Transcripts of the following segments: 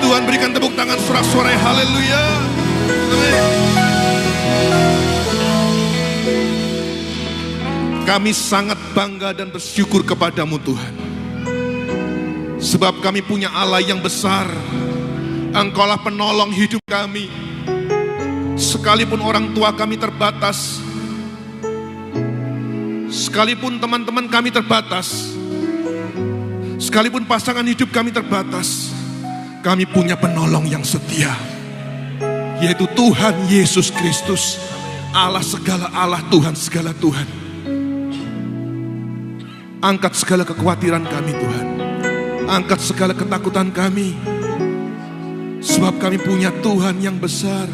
Tuhan, berikan tepuk tangan sorak-sorai, haleluya. Kami sangat bangga dan bersyukur kepadamu Tuhan, sebab kami punya Allah yang besar. Engkaulah penolong hidup kami. Sekalipun orang tua kami terbatas, sekalipun teman-teman kami terbatas, sekalipun pasangan hidup kami terbatas, kami punya penolong yang setia, yaitu Tuhan Yesus Kristus, Allah segala Allah, Tuhan segala Tuhan. Angkat segala kekhawatiran kami Tuhan, angkat segala ketakutan kami, sebab kami punya Tuhan yang besar,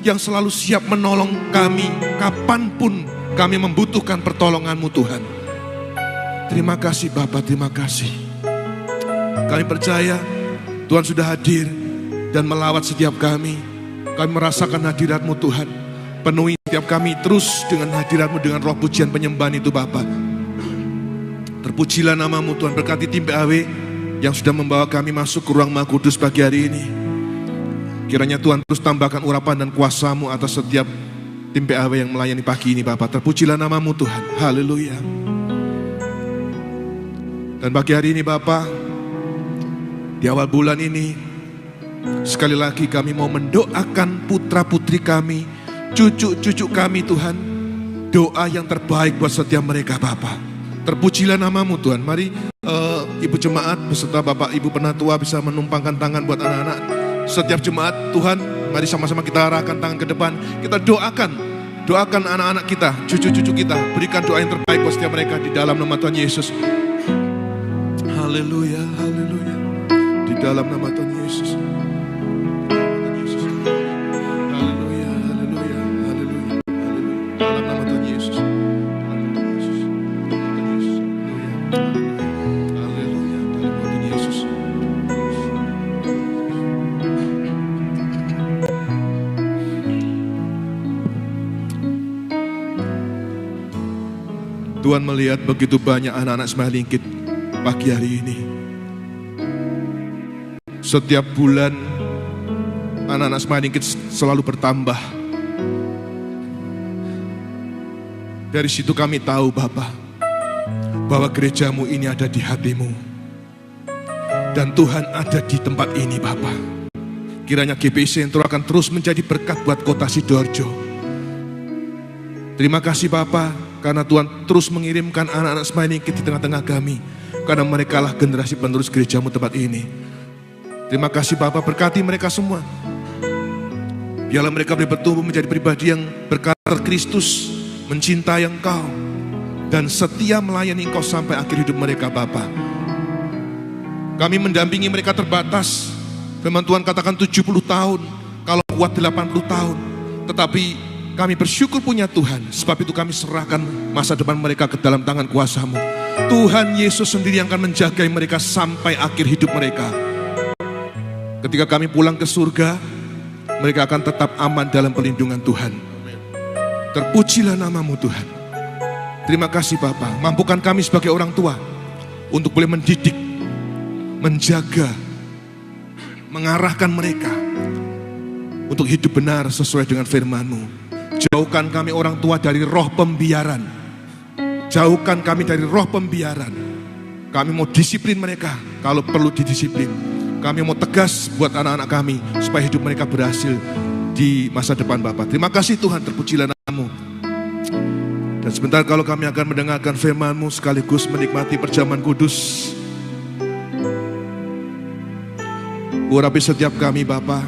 yang selalu siap menolong kami kapanpun kami membutuhkan pertolongan-Mu Tuhan. Terima kasih Bapa, terima kasih. Kami percaya Tuhan sudah hadir dan melawat setiap kami. Kami merasakan hadirat-Mu Tuhan. Penuhi setiap kami terus dengan hadirat-Mu, dengan roh pujian penyembahan itu Bapa. Terpujilah nama-Mu Tuhan. Berkati tim PAW yang sudah membawa kami masuk ke ruang Maha Kudus pagi hari ini. Kiranya Tuhan terus tambahkan urapan dan kuasa-Mu atas setiap tim PAW yang melayani pagi ini Bapa. Terpujilah nama-Mu Tuhan. Haleluya. Dan pagi hari ini Bapa, di awal bulan ini, sekali lagi kami mau mendoakan putra-putri kami, cucu-cucu kami Tuhan. Doa yang terbaik buat setiap mereka Bapa. Terpujilah nama-Mu Tuhan. Mari Ibu Jemaat beserta Bapak Ibu Penatua bisa menumpangkan tangan buat anak-anak. Setiap jemaat Tuhan, mari sama-sama kita arahkan tangan ke depan. Kita doakan anak-anak kita, cucu-cucu kita. Berikan doa yang terbaik buat setiap mereka di dalam nama Tuhan Yesus. Haleluya, haleluya. Di dalam nama Tuhan Yesus. Haleluya, haleluya, haleluya, haleluya. Dalam nama Tuhan Yesus. Haleluya, dalam nama Tuhan Yesus. Tuhan melihat begitu banyak anak-anak Smiling Kid pagi hari ini. Setiap bulan anak-anak Smiling Kids selalu bertambah. Dari situ kami tahu Bapa, bahwa gereja-Mu ini ada di hati-Mu. Dan Tuhan ada di tempat ini Bapa. Kiranya GPI Sentro akan terus menjadi berkat buat kota Sidoarjo. Terima kasih Bapa, karena Tuhan terus mengirimkan anak-anak Smiling Kids di tengah-tengah kami. Karena mereka lah generasi penerus gereja-Mu tempat ini. Terima kasih Bapa, berkati mereka semua. Biarlah mereka bertumbuh menjadi pribadi yang berkarakter Kristus, mencintai Engkau, dan setia melayani Engkau sampai akhir hidup mereka Bapa. Kami mendampingi mereka terbatas. Firman Tuhan katakan 70 tahun, kalau kuat 80 tahun. Tetapi kami bersyukur punya Tuhan, sebab itu kami serahkan masa depan mereka ke dalam tangan kuasa-Mu. Tuhan Yesus sendiri yang akan menjaga mereka sampai akhir hidup mereka. Ketika kami pulang ke surga, mereka akan tetap aman dalam perlindungan Tuhan. Terpujilah nama-Mu Tuhan. Terima kasih Bapa, mampukan kami sebagai orang tua untuk boleh mendidik, menjaga, mengarahkan mereka untuk hidup benar sesuai dengan firman-Mu. Jauhkan kami orang tua dari roh pembiaran. Jauhkan kami dari roh pembiaran. Kami mau disiplin mereka kalau perlu didisiplin. Kami mau tegas buat anak-anak kami supaya hidup mereka berhasil di masa depan Bapa. Terima kasih Tuhan, terpujilah nama-Mu. Dan sebentar kalau kami akan mendengarkan firman-Mu sekaligus menikmati perjamuan kudus. urapi setiap kami Bapa.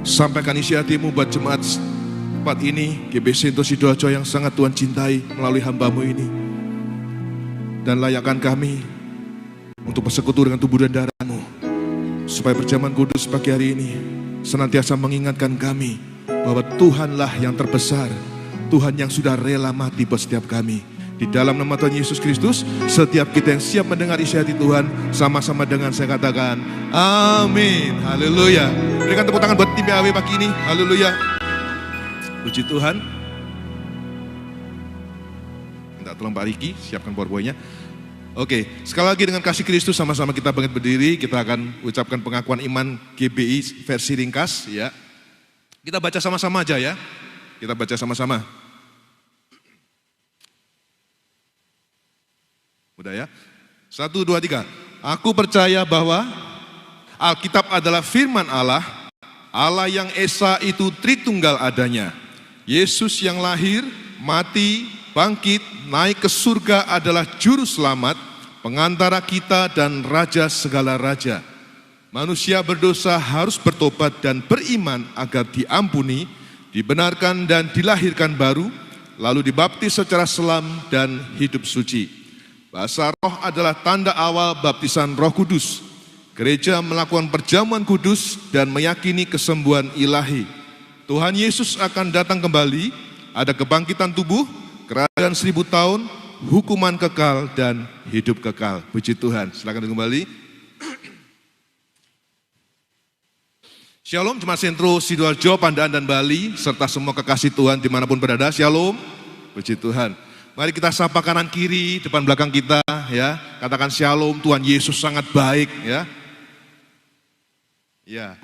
Sampaikan isi hati-Mu buat jemaat tempat ini, GBC Sentul Sidoarjo yang sangat Tuhan cintai melalui hamba-Mu ini. Dan layakkan kami untuk bersekutu dengan tubuh dan darah-Mu, supaya perjamuan kudus pagi hari ini senantiasa mengingatkan kami bahwa Tuhanlah yang terbesar, Tuhan yang sudah rela mati buat setiap kami. Di dalam nama Tuhan Yesus Kristus, setiap kita yang siap mendengar isi hati Tuhan, sama-sama dengan saya katakan, amin. Haleluya. Berikan tepuk tangan buat tim PAW pagi ini. Haleluya. Puji Tuhan. Minta tolong Pak Riki, siapkan PowerPoint-nya. Oke, sekali lagi dengan kasih Kristus sama-sama kita bangkit berdiri. Kita akan ucapkan pengakuan iman GBI versi ringkas ya. Kita baca sama-sama aja ya. Kita baca sama-sama. Udah ya. 1, 2, 3. Aku percaya bahwa Alkitab adalah firman Allah, Allah yang Esa itu Tritunggal adanya. Yesus yang lahir, mati, bangkit, naik ke surga adalah juru selamat, pengantara kita dan raja segala raja. Manusia berdosa harus bertobat dan beriman agar diampuni, dibenarkan dan dilahirkan baru, lalu dibaptis secara selam dan hidup suci. Bahasa roh adalah tanda awal baptisan Roh Kudus. Gereja melakukan perjamuan kudus dan meyakini kesembuhan ilahi. Tuhan Yesus akan datang kembali, ada kebangkitan tubuh, kerajaan 1000 tahun, hukuman kekal dan hidup kekal. Puji Tuhan. Silakan kembali. Shalom Jemaat Sentro Sidoarjo, Pandaan dan Bali, serta semua kekasih Tuhan dimanapun berada. Shalom. Puji Tuhan. Mari kita sapa kanan kiri, depan belakang kita ya. Katakan shalom, Tuhan Yesus sangat baik ya. Ya.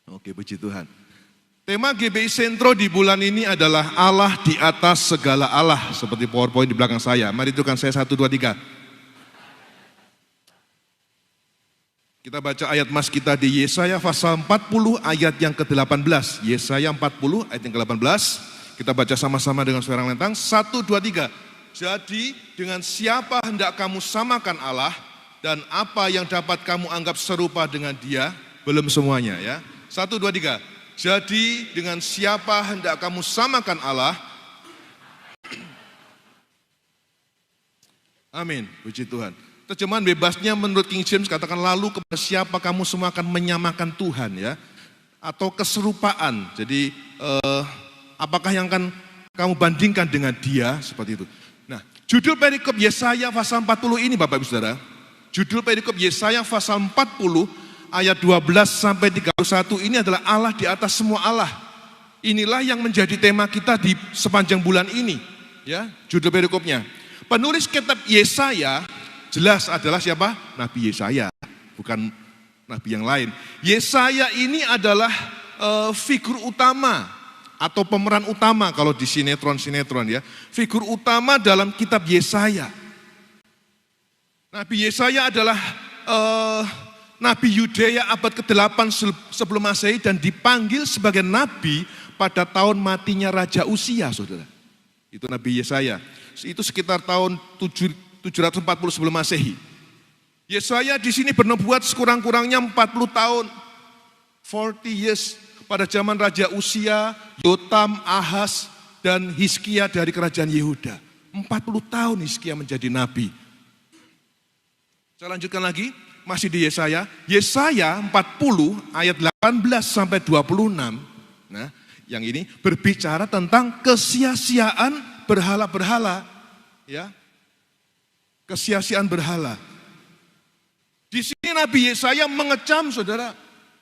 Oke, puji Tuhan. Tema GBI Sentro di bulan ini adalah Allah di atas segala Allah, seperti PowerPoint di belakang saya. Mari tunjukkan saya 1, 2, 3. Kita baca ayat mas kita di Yesaya pasal 40 ayat yang ke-18. Yesaya 40 ayat yang ke-18. Kita baca sama-sama dengan suara lentang. 1, 2, 3. Jadi dengan siapa hendak kamu samakan Allah, dan apa yang dapat kamu anggap serupa dengan Dia? Belum semuanya ya. 1, 2, 3. Jadi dengan siapa hendak kamu samakan Allah? Amin. Puji Tuhan. Terjemahan bebasnya menurut King James katakan, lalu kepada siapa kamu semua akan menyamakan Tuhan ya? Atau keserupaan. Jadi apakah yang akan kamu bandingkan dengan Dia? Seperti itu. Nah, judul perikop Yesaya pasal 40 ini Bapak Ibu Saudara. Judul perikop Yesaya pasal 40 ayat 12 sampai 31 ini adalah Allah di atas semua Allah. Inilah yang menjadi tema kita di sepanjang bulan ini. Ya, judul perikopnya. Penulis kitab Yesaya jelas adalah siapa? Nabi Yesaya, bukan nabi yang lain. Yesaya ini adalah figur utama atau pemeran utama kalau di sinetron ya. Figur utama dalam kitab Yesaya. Nabi Yesaya adalah Nabi Yudea abad ke-8 sebelum Masehi dan dipanggil sebagai nabi pada tahun matinya Raja Uzia, saudara. Itu Nabi Yesaya. Itu sekitar tahun 740 sebelum Masehi. Yesaya di sini bernubuat sekurang-kurangnya 40 tahun. 40 years pada zaman Raja Uzia, Yotam, Ahaz, dan Hizkia dari kerajaan Yehuda. 40 tahun Hizkia menjadi nabi. Saya lanjutkan lagi, masih di Yesaya. Yesaya 40 ayat 18 sampai 26. Nah, yang ini berbicara tentang kesia-siaan berhala-berhala. Ya. Kesia-siaan berhala. Di sini Nabi Yesaya mengecam, saudara.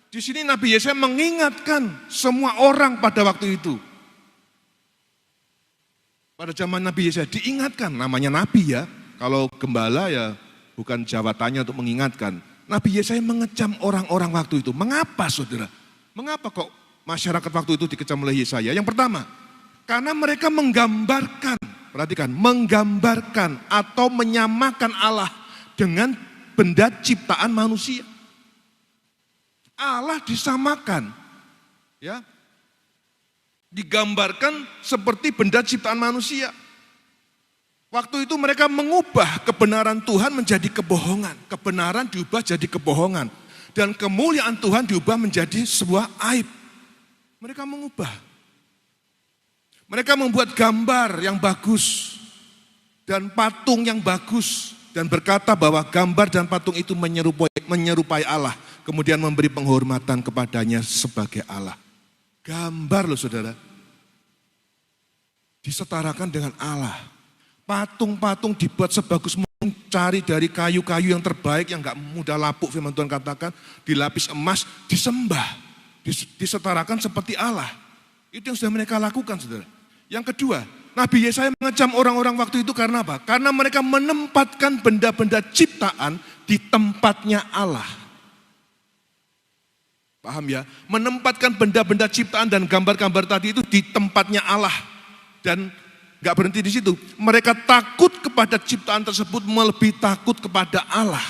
Di sini Nabi Yesaya mengingatkan semua orang pada waktu itu. Pada zaman Nabi Yesaya diingatkan, namanya nabi ya. Kalau gembala ya bukan jabatannya untuk mengingatkan. Nabi Yesaya mengecam orang-orang waktu itu. Mengapa saudara? Mengapa kok masyarakat waktu itu dikecam oleh Yesaya? Yang pertama, karena mereka menggambarkan, perhatikan, menggambarkan atau menyamakan Allah dengan benda ciptaan manusia. Allah disamakan, ya, digambarkan seperti benda ciptaan manusia. Waktu itu mereka mengubah kebenaran Tuhan menjadi kebohongan. Kebenaran diubah jadi kebohongan. Dan kemuliaan Tuhan diubah menjadi sebuah aib. Mereka mengubah. Mereka membuat gambar yang bagus. Dan patung yang bagus. Dan berkata bahwa gambar dan patung itu menyerupai Allah. Kemudian memberi penghormatan kepadanya sebagai Allah. Gambar loh saudara. Disetarakan dengan Allah. Patung-patung dibuat sebagus mungkin, cari dari kayu-kayu yang terbaik yang gak mudah lapuk, firman Tuhan katakan, dilapis emas, disembah, disetarakan seperti Allah. Itu yang sudah mereka lakukan, saudara. Yang kedua, Nabi Yesaya mengecam orang-orang waktu itu karena apa? Karena mereka menempatkan benda-benda ciptaan di tempatnya Allah. Paham ya? Menempatkan benda-benda ciptaan dan gambar-gambar tadi itu di tempatnya Allah. Dan gak berhenti di situ. Mereka takut kepada ciptaan tersebut melebihi takut kepada Allah.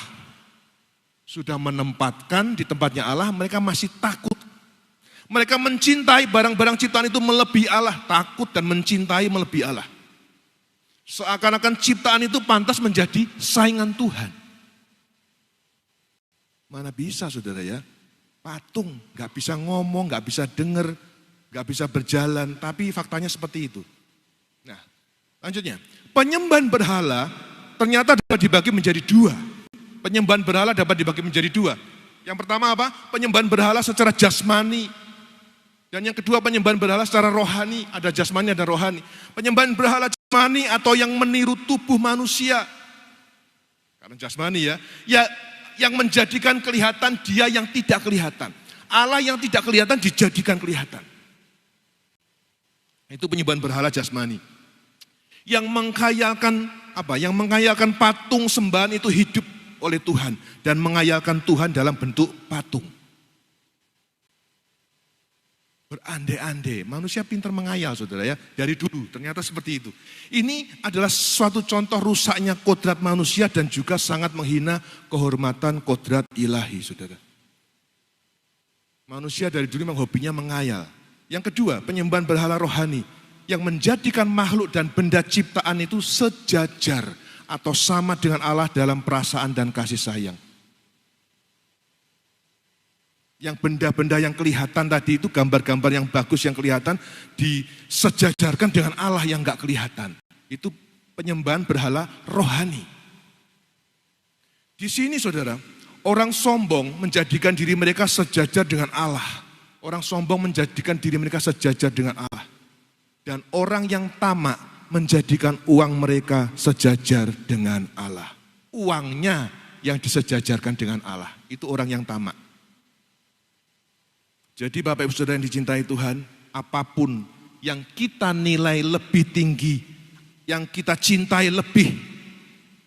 Sudah menempatkan di tempatnya Allah, mereka masih takut. Mereka mencintai barang-barang ciptaan itu melebihi Allah. Takut dan mencintai melebihi Allah. Seakan-akan ciptaan itu pantas menjadi saingan Tuhan. Mana bisa saudara ya? Patung, gak bisa ngomong, gak bisa dengar, gak bisa berjalan. Tapi faktanya seperti itu. Nah, lanjutnya, penyembahan berhala ternyata dapat dibagi menjadi dua. Penyembahan berhala dapat dibagi menjadi dua. Yang pertama apa? Penyembahan berhala secara jasmani. Dan yang kedua penyembahan berhala secara rohani. Ada jasmani, ada rohani. Penyembahan berhala jasmani atau yang meniru tubuh manusia. Karena jasmani ya yang menjadikan kelihatan dia yang tidak kelihatan. Allah yang tidak kelihatan dijadikan kelihatan. Itu penyembahan berhala jasmani. Yang menghayalkan apa? Yang menghayalkan patung sembahan itu hidup oleh Tuhan dan menghayalkan Tuhan dalam bentuk patung. Berandai-andai, manusia pintar menghayal saudara ya, dari dulu ternyata seperti itu. Ini adalah suatu contoh rusaknya kodrat manusia dan juga sangat menghina kehormatan kodrat ilahi saudara. Manusia dari dulu memang hobinya menghayal. Yang kedua, penyembahan berhala rohani. Yang menjadikan makhluk dan benda ciptaan itu sejajar atau sama dengan Allah dalam perasaan dan kasih sayang. Yang benda-benda yang kelihatan tadi itu gambar-gambar yang bagus yang kelihatan disejajarkan dengan Allah yang gak kelihatan. Itu penyembahan berhala rohani. Di sini saudara, orang sombong menjadikan diri mereka sejajar dengan Allah. Orang sombong menjadikan diri mereka sejajar dengan Allah. Dan orang yang tamak menjadikan uang mereka sejajar dengan Allah. Uangnya yang disejajarkan dengan Allah. Itu orang yang tamak. Jadi Bapak Ibu Saudara yang dicintai Tuhan, apapun yang kita nilai lebih tinggi, yang kita cintai lebih,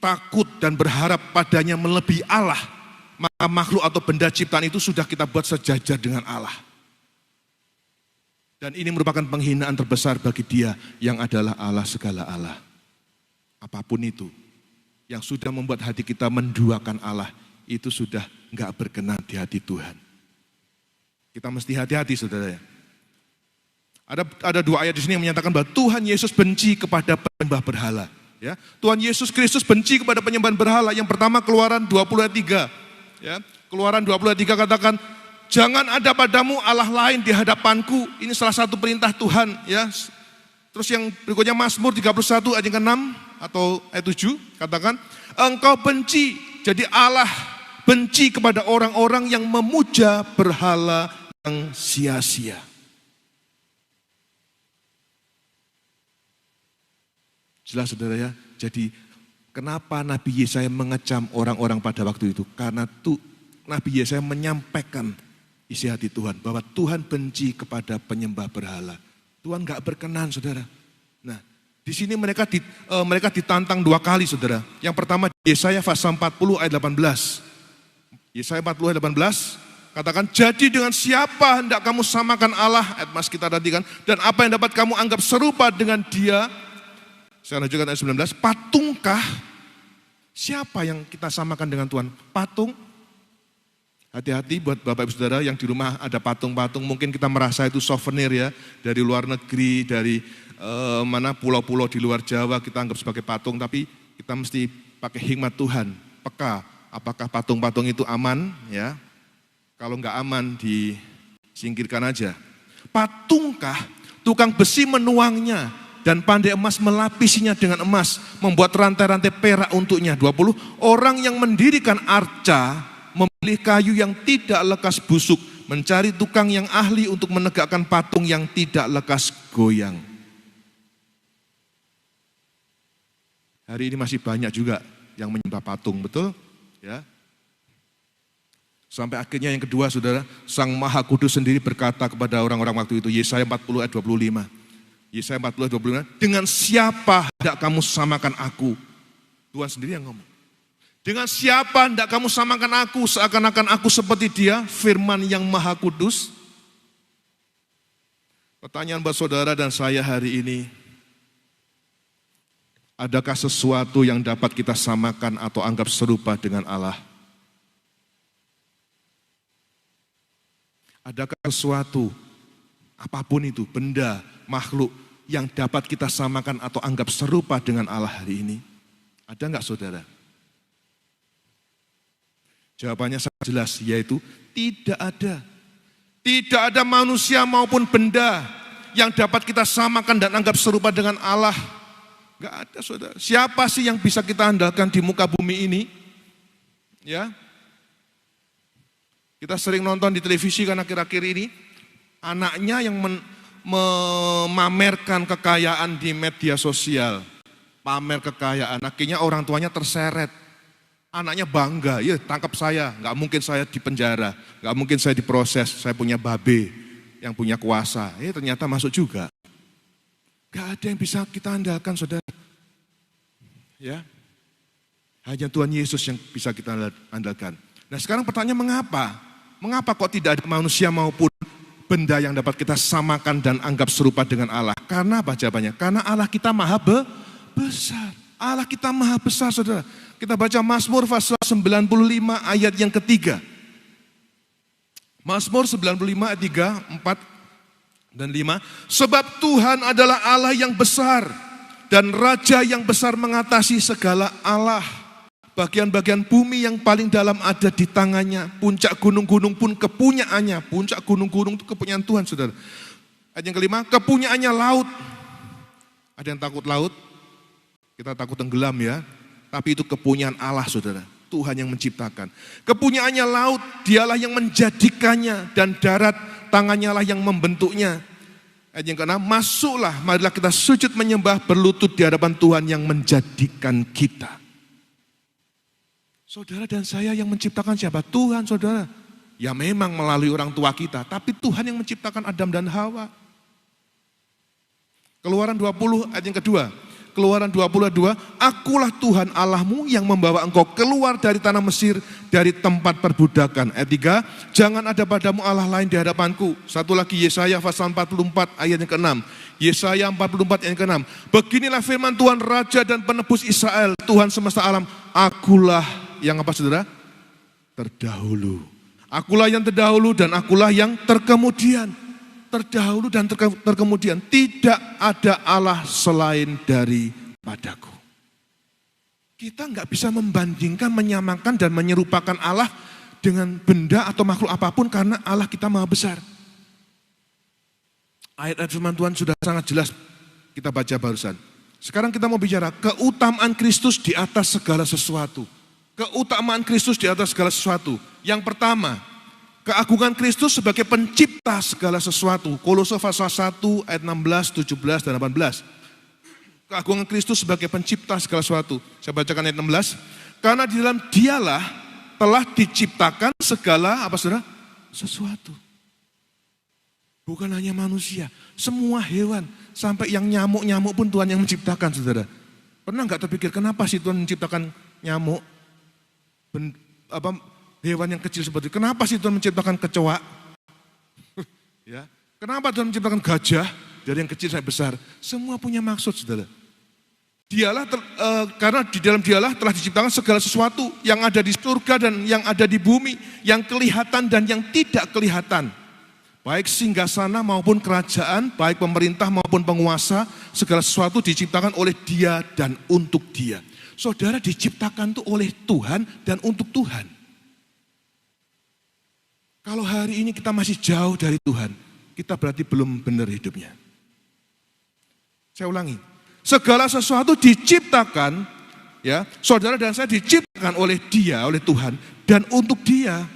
takut dan berharap padanya melebihi Allah, maka makhluk atau benda ciptaan itu sudah kita buat sejajar dengan Allah. Dan ini merupakan penghinaan terbesar bagi Dia yang adalah Allah segala Allah. Apapun itu, yang sudah membuat hati kita menduakan Allah, itu sudah enggak berkenan di hati Tuhan. Kita mesti hati-hati saudara ya. Ada dua ayat di sini yang menyatakan bahwa Tuhan Yesus benci kepada penyembah berhala. Ya, Tuhan Yesus Kristus benci kepada penyembahan berhala. Yang pertama Keluaran 20 ayat 3. Ya, Keluaran 20 ayat 3 katakan, jangan ada padamu Allah lain di hadapanku. Ini salah satu perintah Tuhan. Ya. Terus yang berikutnya Mazmur 31 ayat 6 atau ayat 7 katakan, engkau benci, jadi Allah benci kepada orang-orang yang memuja berhala yang sia-sia. Jelas saudara ya, jadi kenapa Nabi Yesaya mengecam orang-orang pada waktu itu? Karena Nabi Yesaya menyampaikan isi hati Tuhan, bahwa Tuhan benci kepada penyembah berhala. Tuhan gak berkenan saudara. Nah, di sini mereka ditantang dua kali saudara. Yang pertama Yesaya pasal 40 ayat 18. Yesaya 40 ayat 18 katakan, jadi dengan siapa hendak kamu samakan Allah, ayat mas kita tadi kan, dan apa yang dapat kamu anggap serupa dengan Dia? Saya lanjutkan ayat 19, patungkah? Siapa yang kita samakan dengan Tuhan? Patung? Hati-hati buat Bapak Ibu Saudara yang di rumah ada patung-patung, mungkin kita merasa itu souvenir ya, dari luar negeri, dari mana pulau-pulau di luar Jawa kita anggap sebagai patung, tapi kita mesti pakai hikmat Tuhan, peka. Apakah patung-patung itu aman? Ya, kalau nggak aman disingkirkan aja. Patungkah tukang besi menuangnya dan pandai emas melapisinya dengan emas, membuat rantai-rantai perak untuknya. 20, orang yang mendirikan arca memilih kayu yang tidak lekas busuk, mencari tukang yang ahli untuk menegakkan patung yang tidak lekas goyang. Hari ini masih banyak juga yang menyembah patung, betul? Ya. Sampai akhirnya yang kedua, saudara, Sang Maha Kudus sendiri berkata kepada orang-orang waktu itu, Yesaya 40 ayat 25. Yesaya 40 ayat 25, dengan siapa hendak kamu samakan aku? Tuhan sendiri yang ngomong. Dengan siapa hendak kamu samakan aku, seakan-akan aku seperti dia, firman yang Maha Kudus? Pertanyaan buat saudara dan saya hari ini, adakah sesuatu yang dapat kita samakan atau anggap serupa dengan Allah? Adakah sesuatu, apapun itu, benda, makhluk, yang dapat kita samakan atau anggap serupa dengan Allah hari ini? Ada enggak saudara? Jawabannya sangat jelas, yaitu tidak ada. Tidak ada manusia maupun benda yang dapat kita samakan dan anggap serupa dengan Allah. Enggak ada saudara. Siapa sih yang bisa kita andalkan di muka bumi ini? Ya, kita sering nonton di televisi kan akhir-akhir ini, anaknya yang memamerkan kekayaan di media sosial, pamer kekayaan, akhirnya orang tuanya terseret. Anaknya bangga, ya tangkap saya, nggak mungkin saya dipenjara, nggak mungkin saya diproses, saya punya babe yang punya kuasa. Ternyata masuk juga. Gak ada yang bisa kita andalkan, saudara. Ya, hanya Tuhan Yesus yang bisa kita andalkan. Nah sekarang pertanyaan mengapa? Mengapa kok tidak ada manusia maupun benda yang dapat kita samakan dan anggap serupa dengan Allah? Karena apa jawabannya? Karena Allah kita maha besar. Allah kita maha besar, saudara. Kita baca Mazmur pasal 95 ayat yang ketiga. Mazmur 95 ayat 3, 4 dan 5. Sebab Tuhan adalah Allah yang besar dan Raja yang besar mengatasi segala Allah. Bagian-bagian bumi yang paling dalam ada di tangannya. Puncak gunung-gunung pun kepunyaannya. Puncak gunung-gunung itu kepunyaan Tuhan, saudara. Ayat yang kelima, kepunyaannya laut. Ada yang takut laut? Kita takut tenggelam ya. Tapi itu kepunyaan Allah, saudara. Tuhan yang menciptakan. Kepunyaannya laut, dialah yang menjadikannya. Dan darat, tangannya lah yang membentuknya. Ayat yang keenam, masuklah, marilah kita sujud menyembah, berlutut di hadapan Tuhan yang menjadikan kita. Saudara dan saya yang menciptakan siapa? Tuhan, saudara. Ya memang melalui orang tua kita, tapi Tuhan yang menciptakan Adam dan Hawa. Keluaran 20 ayat yang kedua. Keluaran 22, akulah Tuhan Allahmu yang membawa engkau keluar dari tanah Mesir, dari tempat perbudakan. Ayat 3, jangan ada padamu Allah lain di hadapanku. Satu lagi Yesaya pasal 44 ayat yang ke-6. Yesaya 44 ayat yang ke-6. Beginilah firman Tuhan Raja dan Penebus Israel, Tuhan semesta alam. Akulah yang apa saudara? Terdahulu. Akulah yang terdahulu dan akulah yang terkemudian. Terdahulu dan terkemudian, tidak ada Allah selain daripadaku. Kita nggak bisa membandingkan, menyamakan dan menyerupakan Allah dengan benda atau makhluk apapun karena Allah kita maha besar. Ayat-ayat firman Tuhan sudah sangat jelas kita baca barusan. Sekarang kita mau bicara keutamaan Kristus di atas segala sesuatu. Keutamaan Kristus di atas segala sesuatu. Yang pertama, keagungan Kristus sebagai pencipta segala sesuatu. Kolose pasal 1 ayat 16, 17 dan 18. Keagungan Kristus sebagai pencipta segala sesuatu. Saya bacakan ayat 16. Karena di dalam dialah telah diciptakan segala apa saudara? Sesuatu. Bukan hanya manusia, semua hewan. Sampai yang nyamuk-nyamuk pun Tuhan yang menciptakan, saudara. Pernah nggak terpikir kenapa sih Tuhan menciptakan nyamuk? Hewan yang kecil seperti itu. Kenapa sih Tuhan menciptakan kecoa? Ya. Kenapa Tuhan menciptakan gajah? Dari yang kecil sampai besar. Semua punya maksud, saudara. Dialah karena di dalam dialah telah diciptakan segala sesuatu yang ada di surga dan yang ada di bumi, yang kelihatan dan yang tidak kelihatan. Baik singgasana maupun kerajaan, baik pemerintah maupun penguasa, segala sesuatu diciptakan oleh Dia dan untuk Dia. Saudara diciptakan itu oleh Tuhan dan untuk Tuhan. Kalau hari ini kita masih jauh dari Tuhan, kita berarti belum benar hidupnya. Saya ulangi, segala sesuatu diciptakan, ya, saudara dan saya diciptakan oleh Dia, oleh Tuhan, dan untuk Dia.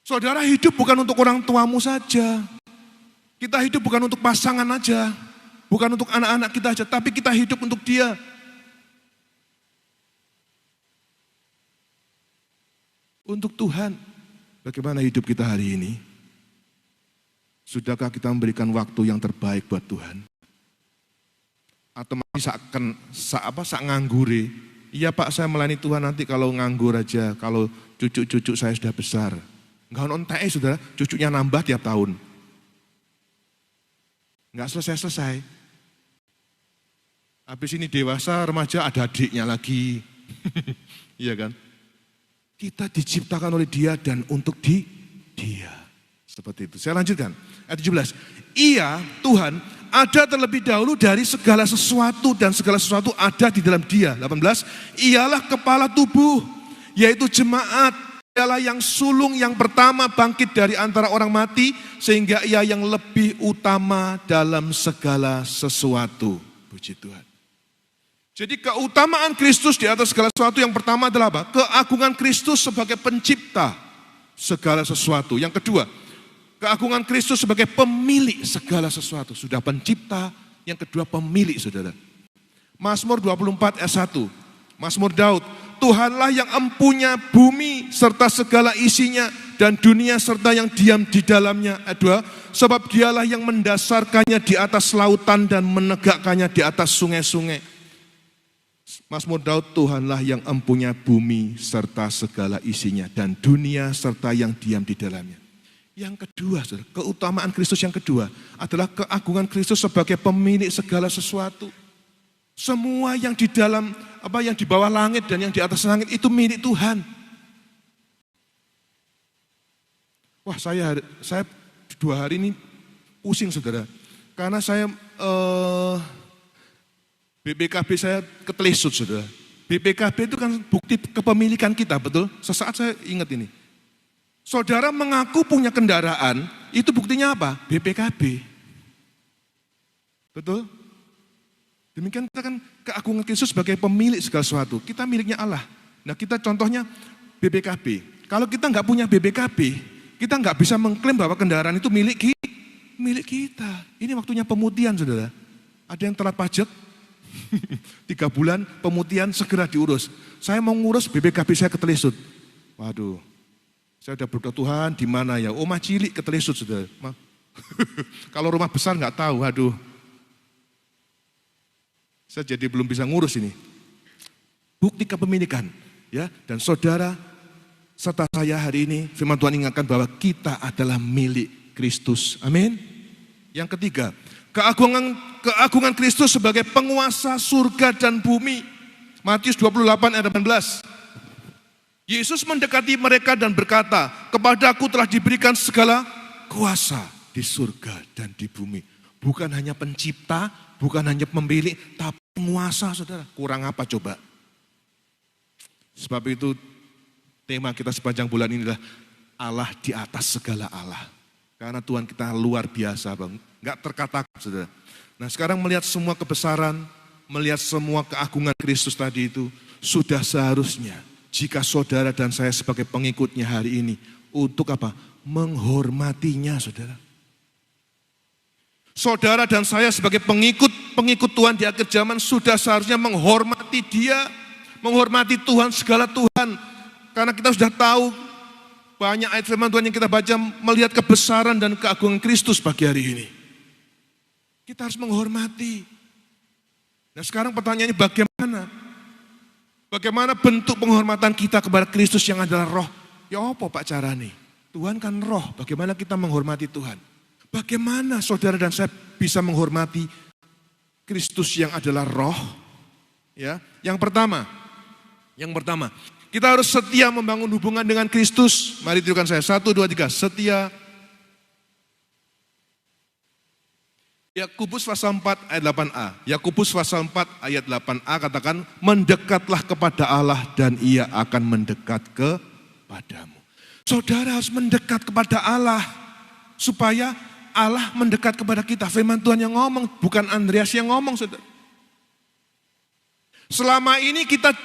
Saudara hidup bukan untuk orang tuamu saja. Kita hidup bukan untuk pasangan aja, bukan untuk anak-anak kita aja, tapi kita hidup untuk Dia. Untuk Tuhan. Bagaimana hidup kita hari ini? Sudahkah kita memberikan waktu yang terbaik buat Tuhan? Atau masih sak nganggure? Iya Pak, saya melayani Tuhan nanti kalau nganggur aja, kalau cucu-cucu saya sudah besar. Enggak nontek saudara, cucunya nambah tiap tahun. Enggak selesai-selesai. Habis ini dewasa, remaja, ada adiknya lagi. Iya kan? Kita diciptakan oleh Dia dan untuk Dia. Seperti itu. Saya lanjutkan. Ayat 17. Ia, Tuhan, ada terlebih dahulu dari segala sesuatu dan segala sesuatu ada di dalam Dia. 18. Ialah kepala tubuh, yaitu jemaat. Ialah yang sulung yang pertama bangkit dari antara orang mati, sehingga Ia yang lebih utama dalam segala sesuatu. Puji Tuhan. Jadi keutamaan Kristus di atas segala sesuatu yang pertama adalah apa? Keagungan Kristus sebagai pencipta segala sesuatu. Yang kedua, keagungan Kristus sebagai pemilik segala sesuatu. Sudah pencipta, yang kedua pemilik, saudara. Mazmur 24 ayat 1. Mazmur Daud, Tuhanlah yang empunya bumi serta segala isinya dan dunia serta yang diam di dalamnya. Ayat 2, sebab Dialah yang mendasarkannya di atas lautan dan menegakkannya di atas sungai-sungai. Mazmur Daud, Tuhanlah yang empunya bumi serta segala isinya dan dunia serta yang diam di dalamnya. Yang kedua, saudara, keutamaan Kristus yang kedua adalah keagungan Kristus sebagai pemilik segala sesuatu. Semua yang di dalam, yang di bawah langit dan yang di atas langit itu milik Tuhan. Wah, saya 2 hari ini pusing, saudara, karena saya BPKB saya ketelesut, saudara. BPKB itu kan bukti kepemilikan kita, betul? Sesaat saya ingat ini. Saudara mengaku punya kendaraan, itu buktinya apa? BPKB. Betul? Demikian kita kan keagungan Kristus sebagai pemilik segala sesuatu. Kita miliknya Allah. Nah kita contohnya BPKB. Kalau kita nggak punya BPKB, kita nggak bisa mengklaim bahwa kendaraan itu milik kita. Ini waktunya pemutihan, saudara. Ada yang telat pajak, 3 bulan pemutihan segera diurus. Saya mau ngurus BPKB saya ketelesut. Waduh, saya udah berdoa Tuhan di mana ya? Omah cilik ketelesut, saudara. Kalau rumah besar nggak tahu, waduh. Saya jadi belum bisa ngurus ini. Bukti kepemilikan, ya. Dan saudara serta saya hari ini, firman Tuhan ingatkan bahwa kita adalah milik Kristus. Amin. Yang ketiga, keagungan Kristus sebagai penguasa surga dan bumi. Matius 28 ayat 18. Yesus mendekati mereka dan berkata, kepadaku telah diberikan segala kuasa di surga dan di bumi. Bukan hanya pencipta, bukan hanya pemilik, tapi penguasa, saudara. Kurang apa coba? Sebab itu tema kita sepanjang bulan ini adalah Allah di atas segala Allah. Karena Tuhan kita luar biasa, Bang. Enggak terkatakan, saudara. Nah sekarang melihat semua kebesaran, melihat semua keagungan Kristus tadi itu, sudah seharusnya jika saudara dan saya sebagai pengikutnya hari ini, untuk apa? Menghormatinya, saudara. Saudara dan saya sebagai pengikut Tuhan di akhir zaman sudah seharusnya menghormati Dia, menghormati Tuhan, segala Tuhan. Karena kita sudah tahu banyak ayat firman Tuhan yang kita baca melihat kebesaran dan keagungan Kristus pagi hari ini. Kita harus menghormati. Nah sekarang pertanyaannya bagaimana? Bagaimana bentuk penghormatan kita kepada Kristus yang adalah roh? Ya apa Pak caranya? Tuhan kan roh, bagaimana kita menghormati Tuhan? Bagaimana saudara dan saya bisa menghormati Kristus yang adalah roh? Ya, yang pertama, kita harus setia membangun hubungan dengan Kristus. Mari tunjukkan saya, 1, 2, 3, setia Yakobus pasal 4 ayat 8a. Yakobus pasal 4 ayat 8a katakan, mendekatlah kepada Allah dan ia akan mendekat kepadamu. Saudara harus mendekat kepada Allah supaya Allah mendekat kepada kita. Firman Tuhan yang ngomong, bukan Andreas yang ngomong, saudara. Selama ini kita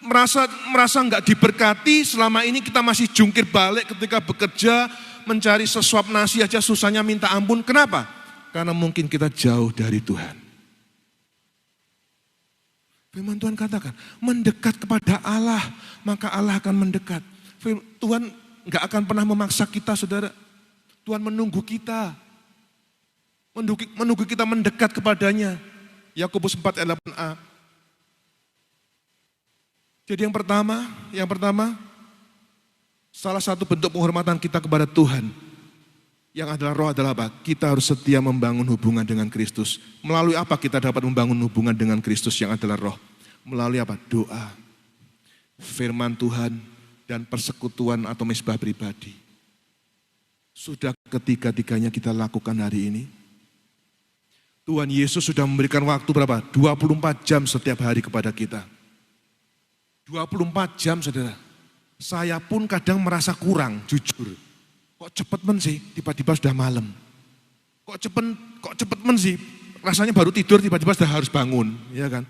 merasa nggak diberkati, selama ini kita masih jungkir balik ketika bekerja, mencari sesuap nasi aja susahnya minta ampun. Kenapa? Karena mungkin kita jauh dari Tuhan. Firman Tuhan katakan, mendekat kepada Allah, maka Allah akan mendekat. Tuhan nggak akan pernah memaksa kita, saudara. Tuhan menunggu kita. Menunggu kita mendekat kepadanya. Yakobus 4 ayat 8a. Jadi yang pertama, salah satu bentuk penghormatan kita kepada Tuhan yang adalah roh adalah apa? Kita harus setia membangun hubungan dengan Kristus. Melalui apa kita dapat membangun hubungan dengan Kristus yang adalah roh? Melalui apa? Doa, firman Tuhan, dan persekutuan atau mesbah pribadi. Sudah ketiga-tiganya kita lakukan hari ini. Tuhan Yesus sudah memberikan waktu berapa? 24 jam setiap hari kepada kita. 24 jam, saudara. Saya pun kadang merasa kurang, jujur. Kok cepet men sih, tiba-tiba sudah malam. Kok cepet men sih, rasanya baru tidur, tiba-tiba sudah harus bangun. Ya kan?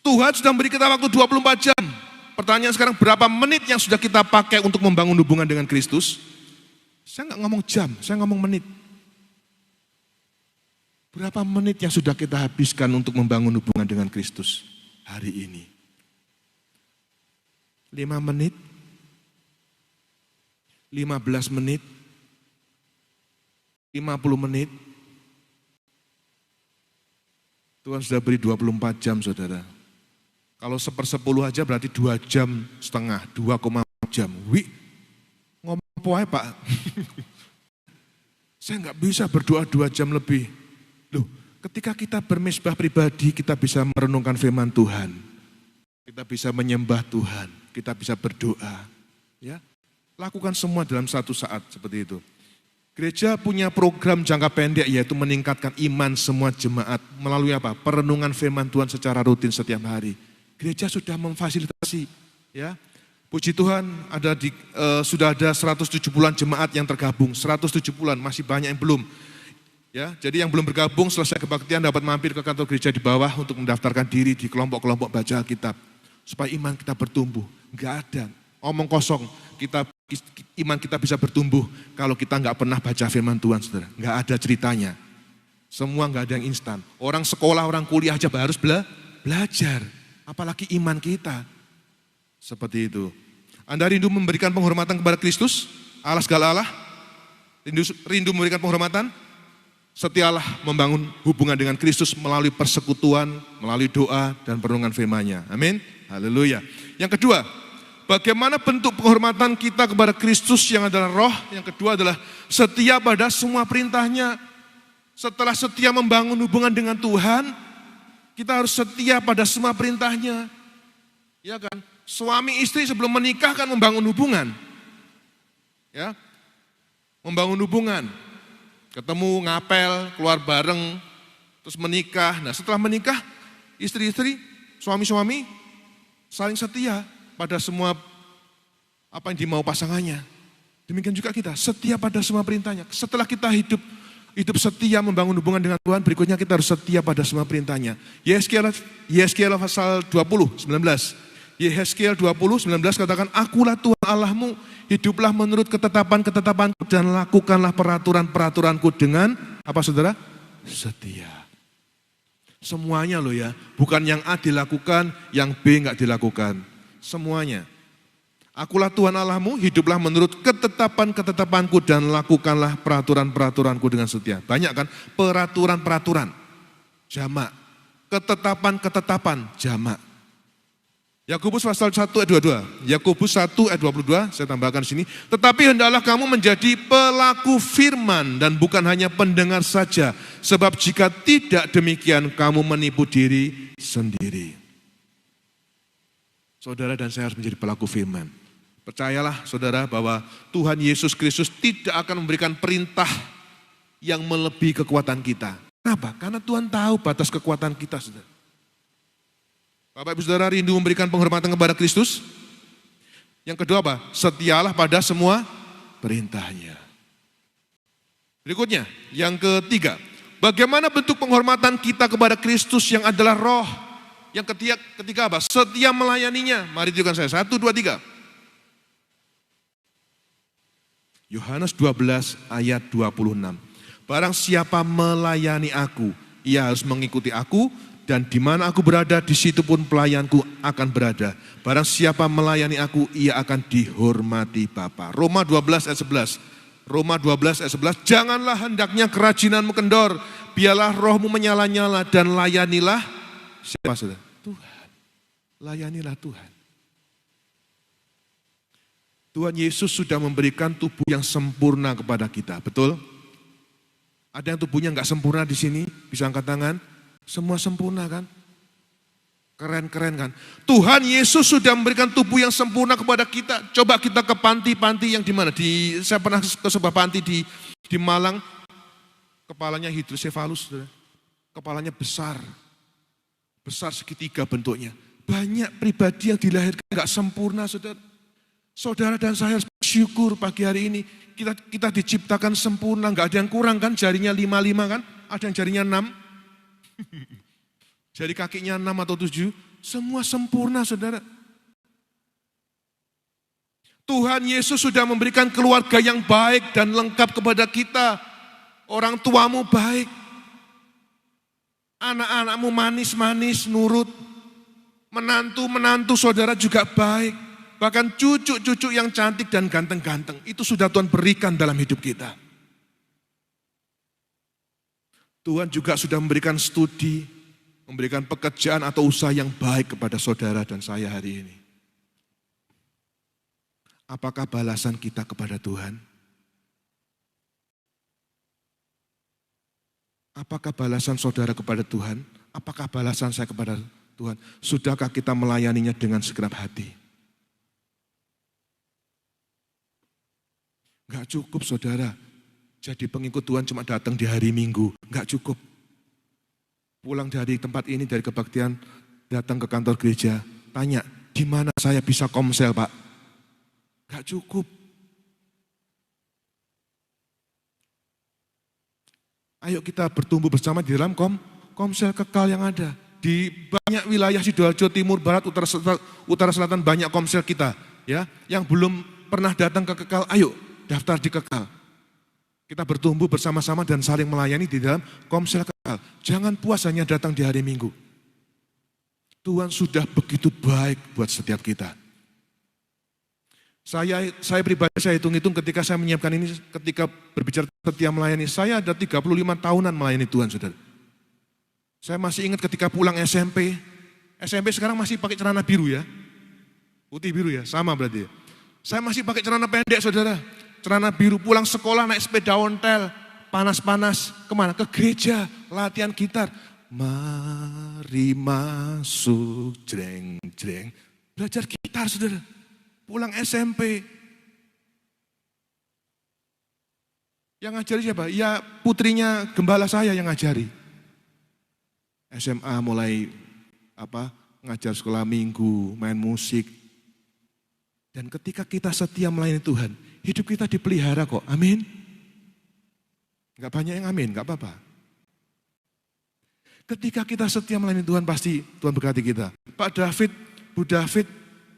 Tuhan sudah memberi kita waktu 24 jam. Pertanyaan sekarang, berapa menit yang sudah kita pakai untuk membangun hubungan dengan Kristus? Saya nggak ngomong jam, saya ngomong menit. Berapa menit yang sudah kita habiskan untuk membangun hubungan dengan Kristus hari ini? 5 menit? 15 menit, 50 menit, Tuhan sudah beri 24 jam, saudara. Kalau 1/10 aja berarti 2,5 jam, 2,4 jam. Wih, ngomong apa ya Pak? Saya nggak bisa berdoa 2 jam lebih. Loh, ketika kita bermesbah pribadi, kita bisa merenungkan firman Tuhan. Kita bisa menyembah Tuhan, kita bisa berdoa. Ya. Lakukan semua dalam satu saat seperti itu. Gereja punya program jangka pendek yaitu meningkatkan iman semua jemaat melalui apa? Perenungan firman Tuhan secara rutin setiap hari. Gereja sudah memfasilitasi, ya. Puji Tuhan sudah ada 170-an jemaat yang tergabung, 170-an, masih banyak yang belum. Ya, jadi yang belum bergabung selesai kebaktian dapat mampir ke kantor gereja di bawah untuk mendaftarkan diri di kelompok-kelompok baca Alkitab supaya iman kita bertumbuh. Enggak ada omong kosong, iman kita bisa bertumbuh kalau kita nggak pernah baca firman Tuhan, saudara. Nggak ada ceritanya. Semua nggak ada yang instan. Orang sekolah, orang kuliah aja harus belajar. Apalagi iman kita. Seperti itu. Anda rindu memberikan penghormatan kepada Kristus, Allah segala Allah? Rindu memberikan penghormatan? Setialah membangun hubungan dengan Kristus melalui persekutuan, melalui doa dan perenungan firman-Nya. Amin. Haleluya. Yang kedua, bagaimana bentuk penghormatan kita kepada Kristus yang adalah roh? Yang kedua adalah setia pada semua perintahnya. Setelah setia membangun hubungan dengan Tuhan, kita harus setia pada semua perintahnya. Ya kan? Suami istri sebelum menikah kan membangun hubungan. Ya. Membangun hubungan. Ketemu, ngapel, keluar bareng, terus menikah. Nah, setelah menikah, istri-istri, suami-suami saling setia pada semua apa yang dimau pasangannya. Demikian juga kita, setia pada semua perintahnya. Setelah kita hidup setia membangun hubungan dengan Tuhan, berikutnya kita harus setia pada semua perintahnya. Yehezkiel pasal 20, 19. Yehezkiel 20, 19 katakan, akulah Tuhan Allahmu, hiduplah menurut ketetapan-ketetapanku dan lakukanlah peraturan-peraturanku dengan, apa saudara? Setia. Semuanya loh ya, bukan yang A dilakukan, yang B enggak dilakukan. Semuanya. Akulah Tuhan Allahmu, hiduplah menurut ketetapan-ketetapanku dan lakukanlah peraturan-peraturanku dengan setia. Banyak kan? Peraturan-peraturan, jamak. Ketetapan-ketetapan, jamak. Yakobus pasal 1 ayat 22. Yakobus 1 ayat 22, saya tambahkan di sini. Tetapi hendaklah kamu menjadi pelaku firman dan bukan hanya pendengar saja. Sebab jika tidak demikian kamu menipu diri sendiri. Saudara dan saya harus menjadi pelaku firman. Percayalah saudara bahwa Tuhan Yesus Kristus tidak akan memberikan perintah yang melebihi kekuatan kita. Kenapa? Karena Tuhan tahu batas kekuatan kita, saudara. Bapak Ibu Saudara rindu memberikan penghormatan kepada Kristus. Yang kedua apa? Setialah pada semua perintahnya. Berikutnya, yang ketiga. Bagaimana bentuk penghormatan kita kepada Kristus yang adalah roh? Yang ketiga apa? Setia melayaninya. Mari tunjukkan saya. 1, 2, 3. Yohanes 12 ayat 26. Barang siapa melayani aku, ia harus mengikuti aku, dan di mana aku berada, di situ pun pelayanku akan berada. Barang siapa melayani aku, ia akan dihormati Bapa. Roma 12 ayat 11. Roma 12 ayat 11. Janganlah hendaknya kerajinanmu kendor, biarlah rohmu menyala-nyala dan layanilah siapa saudara? Tuhan. Layanilah Tuhan. Tuhan Yesus sudah memberikan tubuh yang sempurna kepada kita, betul? Ada yang tubuhnya nggak sempurna di sini, bisa angkat tangan. Semua sempurna kan? Keren-keren kan? Tuhan Yesus sudah memberikan tubuh yang sempurna kepada kita. Coba kita ke panti-panti yang di mana? Saya pernah ke sebuah panti di Malang. Kepalanya hidrosefalus, saudara. Kepalanya besar. Besar segitiga bentuknya. Banyak pribadi yang dilahirkan nggak sempurna, saudara. Saudara dan saya harus bersyukur pagi hari ini. Kita diciptakan sempurna, nggak ada yang kurang kan, jarinya 5 kan, ada yang jarinya 6, jari kakinya 6 atau 7, semua sempurna saudara. Tuhan Yesus sudah memberikan keluarga yang baik dan lengkap kepada kita. Orang tuamu baik, anak-anakmu manis-manis, nurut, menantu-menantu saudara juga baik. Bahkan cucu-cucu yang cantik dan ganteng-ganteng, itu sudah Tuhan berikan dalam hidup kita. Tuhan juga sudah memberikan studi, memberikan pekerjaan atau usaha yang baik kepada saudara dan saya hari ini. Apakah balasan kita kepada Tuhan? Apakah balasan saudara kepada Tuhan? Apakah balasan saya kepada Tuhan? Sudahkah kita melayaninya dengan segenap hati? Enggak cukup saudara, jadi pengikut Tuhan cuma datang di hari Minggu, enggak cukup. Pulang dari tempat ini, dari kebaktian, datang ke kantor gereja, tanya, di mana saya bisa komsel Pak? Enggak cukup. Ayo kita bertumbuh bersama di dalam komsel kekal yang ada. Di banyak wilayah Sidoarjo, Timur, Barat, Utara Selatan banyak komsel kita. Ya, yang belum pernah datang ke kekal, ayo daftar di kekal. Kita bertumbuh bersama-sama dan saling melayani di dalam komsel kekal. Jangan puas hanya datang di hari Minggu. Tuhan sudah begitu baik buat setiap kita. Saya pribadi, saya hitung-hitung ketika saya menyiapkan ini, ketika berbicara setia melayani, saya ada 35 tahunan melayani Tuhan, saudara. Saya masih ingat ketika pulang SMP sekarang masih pakai celana biru ya. Putih biru ya, sama berarti ya. Saya masih pakai celana pendek, saudara. Celana biru, pulang sekolah naik sepeda ontel, panas-panas, kemana? Ke gereja, latihan gitar. Mari masuk, jreng-jreng. Belajar gitar, saudara. Pulang SMP. Yang ngajari siapa? Ya putrinya gembala saya yang ngajari. SMA mulai ngajar sekolah minggu, main musik. Dan ketika kita setia melayani Tuhan, hidup kita dipelihara kok, amin. Enggak banyak yang amin, enggak apa-apa. Ketika kita setia melayani Tuhan, pasti Tuhan berkati kita. Pak David, Bu David,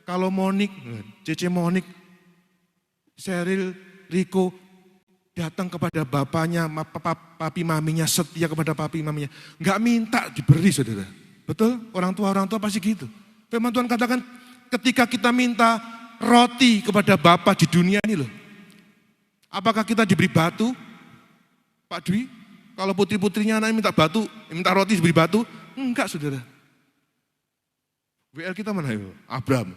kalau Monik, Cece Monik, Sheryl, Riko, datang kepada bapaknya, papi maminya, setia kepada papi maminya. Enggak minta, diberi saudara. Betul? Orang tua pasti gitu. Firman Tuhan katakan, ketika kita minta roti kepada Bapa di dunia ini loh. Apakah kita diberi batu? Pak Dwi, kalau putri-putrinya anaknya minta batu, minta roti diberi batu? Enggak saudara. WL kita mana itu? Abraham.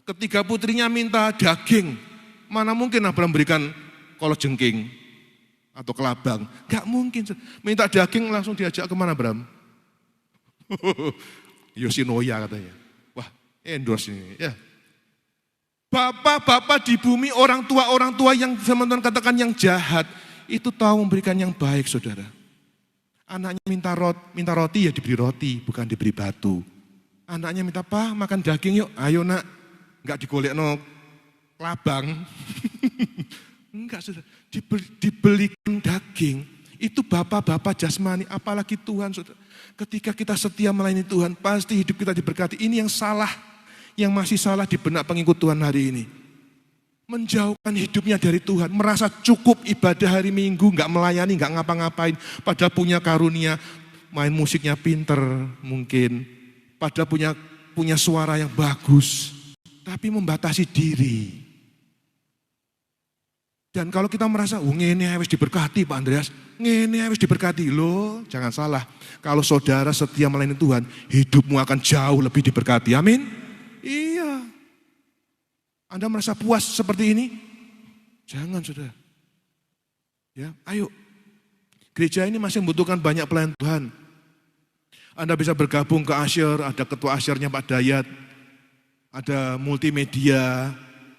Ketika putrinya minta daging, mana mungkin Abraham berikan kolojengking atau kelabang? Enggak mungkin. Minta daging langsung diajak kemana Abraham? Yoshinoya katanya. Wah, endorse ini ya. Bapak-bapak di bumi, orang tua yang firman Tuhan katakan yang jahat, itu tahu memberikan yang baik saudara. Anaknya minta roti ya diberi roti, bukan diberi batu. Anaknya minta, "Pak, makan daging yuk." "Ayo nak." Enggak digolekno labang. Enggak, saudara. Dibelikan daging. Itu bapak-bapak jasmani, apalagi Tuhan, saudara. Ketika kita setia melayani Tuhan, pasti hidup kita diberkati. Ini yang salah, yang masih salah di benak pengikut Tuhan hari ini. Menjauhkan hidupnya dari Tuhan, merasa cukup ibadah hari Minggu, nggak melayani, nggak ngapa-ngapain, padahal punya karunia, main musiknya pinter mungkin, padahal punya suara yang bagus, tapi membatasi diri. Dan kalau kita merasa, ngene wis diberkati Pak Andreas, ngene wis diberkati, loh jangan salah. Kalau saudara setia melayani Tuhan, hidupmu akan jauh lebih diberkati, amin? Iya. Anda merasa puas seperti ini? Jangan, saudara. Ya, ayo. Gereja ini masih membutuhkan banyak pelayan Tuhan. Anda bisa bergabung ke Asyir, ada ketua Asyirnya Pak Dayat, ada multimedia,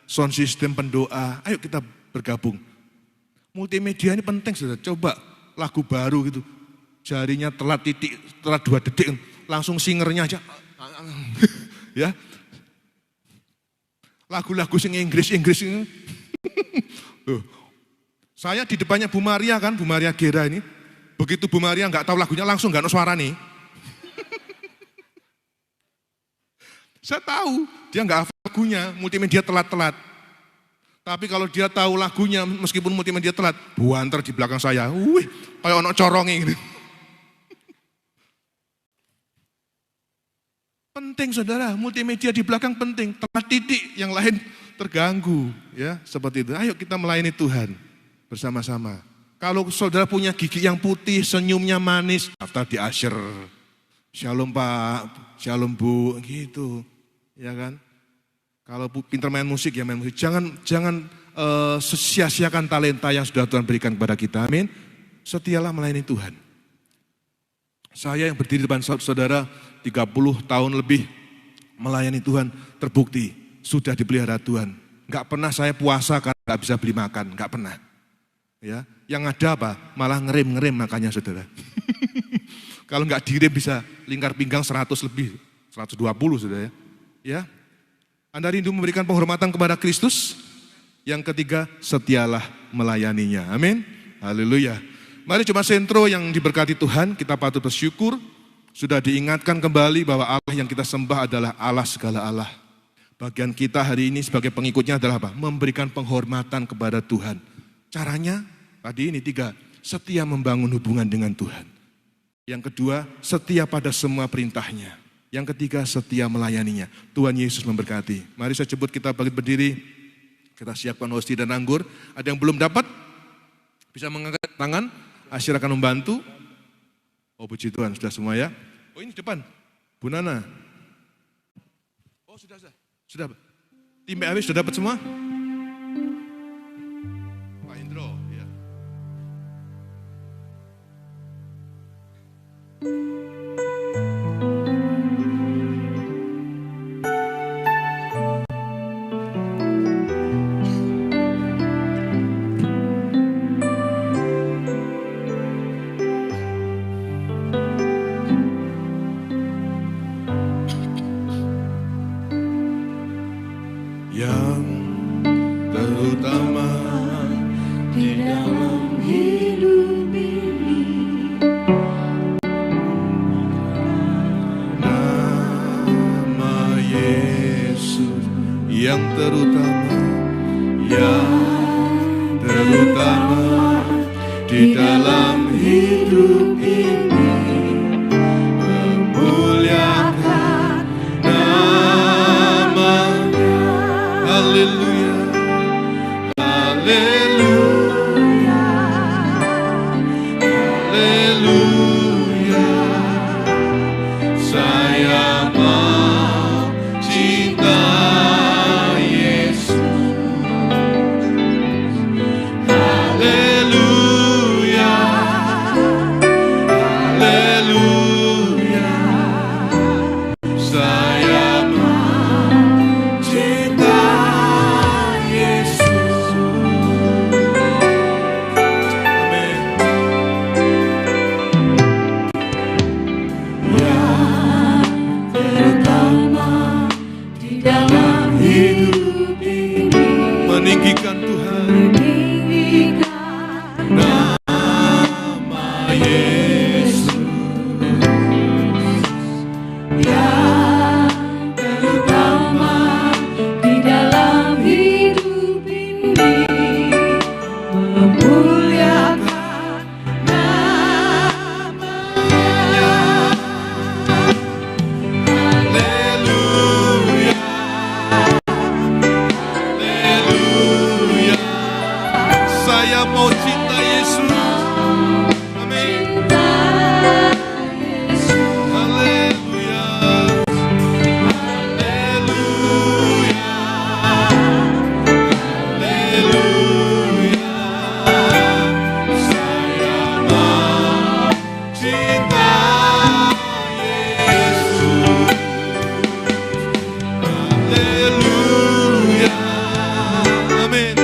sound system pendoa. Ayo kita bergabung. Multimedia ini penting, saudara. Coba lagu baru gitu, jarinya telat 2 detik, langsung singernya aja. Ya. Lagu-lagu sing Inggris ini. Saya di depannya Bu Maria kan, Bu Maria Gera ini. Begitu Bu Maria nggak tahu lagunya, langsung nggak ada suara nih. Saya tahu dia nggak hafal lagunya, multimedia telat-telat. Tapi kalau dia tahu lagunya, meskipun multimedia telat, buanter di belakang saya. Wih, kayak ono corongnya gitu. Penting, saudara, multimedia di belakang penting, telat titik, yang lain terganggu, ya seperti itu. Ayo kita melayani Tuhan bersama-sama. Kalau saudara punya gigi yang putih, senyumnya manis, daftar di Asyir. Shalom Pak, shalom Bu, gitu, ya kan. Kalau pintar main musik ya main musik. Jangan sia-siakan talenta yang sudah Tuhan berikan kepada kita. Amin. Setialah melayani Tuhan. Saya yang berdiri di depan saudara 30 tahun lebih melayani Tuhan, terbukti sudah dipelihara Tuhan. Enggak pernah saya puasa karena enggak bisa beli makan, enggak pernah. Ya, yang ada apa? Malah ngerem makannya, saudara. Kalau enggak direm bisa lingkar pinggang 100 lebih, 120 saudara ya. Ya. Anda rindu memberikan penghormatan kepada Kristus? Yang ketiga, setialah melayaninya. Amin. Haleluya. Mari coba sentro yang diberkati Tuhan, kita patut bersyukur. Sudah diingatkan kembali bahwa Allah yang kita sembah adalah Allah segala Allah. Bagian kita hari ini sebagai pengikutnya adalah apa? Memberikan penghormatan kepada Tuhan. Caranya tadi ini 3, setia membangun hubungan dengan Tuhan. Yang kedua, setia pada semua perintahnya. Yang ketiga, setia melayaninya. Tuhan Yesus memberkati. Mari saya sebut, kita bangkit berdiri. Kita siapkan hosti dan anggur. Ada yang belum dapat? Bisa mengangkat tangan. Asyir akan membantu. Oh puji Tuhan, sudah semua ya. Oh ini depan, Bu Nana. Oh sudah. Tim BAW sudah dapat semua? Pak Indro, ya. Haleluya. dalam hidup ini, meninggikan Tuhan, meninggikan nama Yesus yang terutama di dalam hidup ini, memuliakan namanya. haleluya, haleluya. Saya mau cinta Yesus, amin. Cinta Yesus, Haleluya, haleluya, haleluya. Saya mau cinta Yesus, haleluya, amin.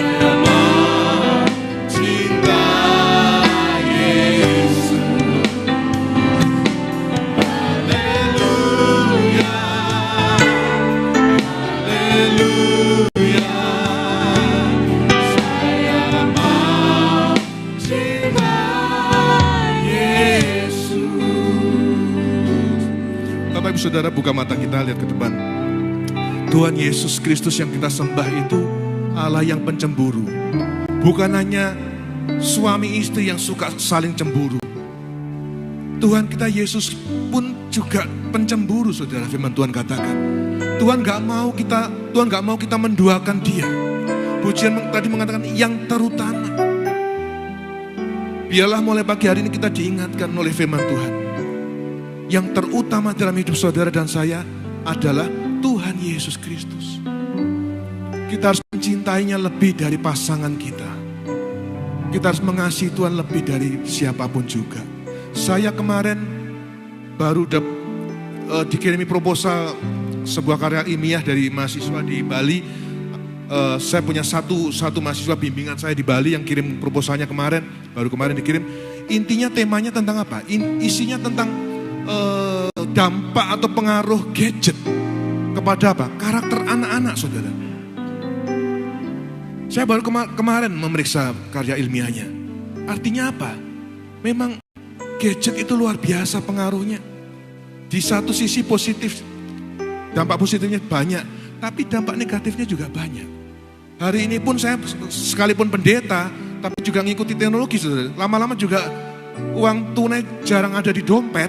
Saya mau cinta Yesus, haleluya, haleluya. Saya mau cinta Yesus. Bapak Ibu Saudara, buka mata kita, lihat ke depan. Tuhan Yesus Kristus yang kita sembah itu Allah yang pencemburu. Bukan hanya suami istri yang suka saling cemburu. Tuhan kita Yesus pun juga pencemburu, saudara. Firman Tuhan katakan, Tuhan gak mau kita menduakan Dia. Pujian tadi mengatakan yang terutama. Biarlah mulai pagi hari ini kita diingatkan oleh firman Tuhan. Yang terutama dalam hidup saudara dan saya adalah Tuhan Yesus Kristus. Kita harus mencintainya lebih dari pasangan kita. Kita harus mengasihi Tuhan lebih dari siapapun juga. Saya kemarin baru dikirimi proposal sebuah karya ilmiah dari mahasiswa di Bali. Saya punya satu mahasiswa bimbingan saya di Bali yang kirim proposalnya baru kemarin dikirim. Intinya temanya tentang apa? Isinya tentang dampak atau pengaruh gadget kepada apa? Karakter anak-anak, saudara. Saya baru kemarin memeriksa karya ilmiahnya. Artinya apa? Memang gadget itu luar biasa pengaruhnya. Di satu sisi positif, dampak positifnya banyak, tapi dampak negatifnya juga banyak. Hari ini pun saya sekalipun pendeta, tapi juga ngikuti teknologi, saudara. Lama-lama juga uang tunai jarang ada di dompet.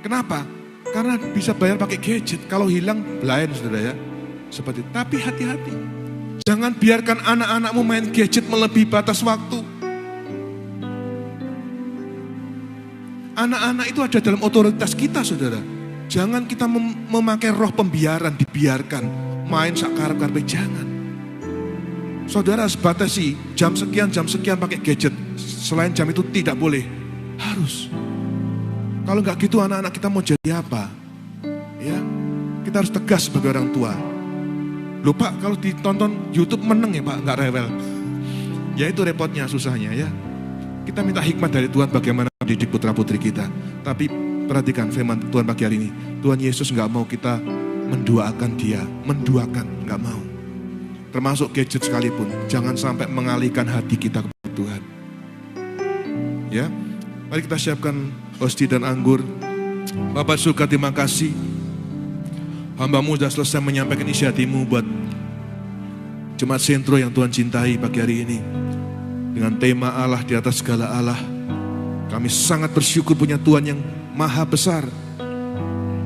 Kenapa? Karena bisa bayar pakai gadget. Kalau hilang, blind, saudara ya. Seperti itu. Tapi hati-hati. Jangan biarkan anak-anakmu main gadget melebihi batas waktu. Anak-anak itu ada dalam otoritas kita, saudara. Jangan kita memakai roh pembiaran, dibiarkan main sakarep-karep, jangan. Saudara harus batasi jam sekian pakai gadget. Selain jam itu tidak boleh. Harus. Kalau nggak gitu anak-anak kita mau jadi apa? Ya, kita harus tegas sebagai orang tua. Loh Pak, kalau ditonton YouTube meneng ya Pak, nggak rewel. Ya itu repotnya, susahnya ya. Kita minta hikmat dari Tuhan bagaimana mendidik putra-putri kita. Tapi perhatikan firman Tuhan pagi hari ini. Tuhan Yesus nggak mau kita menduakan Dia, nggak mau. Termasuk gadget sekalipun, jangan sampai mengalihkan hati kita kepada Tuhan. Ya, mari kita siapkan hosti dan anggur. Bapak surga, terima kasih. Hamba-Mu sudah selesai menyampaikan isi hati-Mu buat Jemaat Sentro yang Tuhan cintai pagi hari ini. Dengan tema Allah di atas segala Allah. Kami sangat bersyukur punya Tuhan yang maha besar.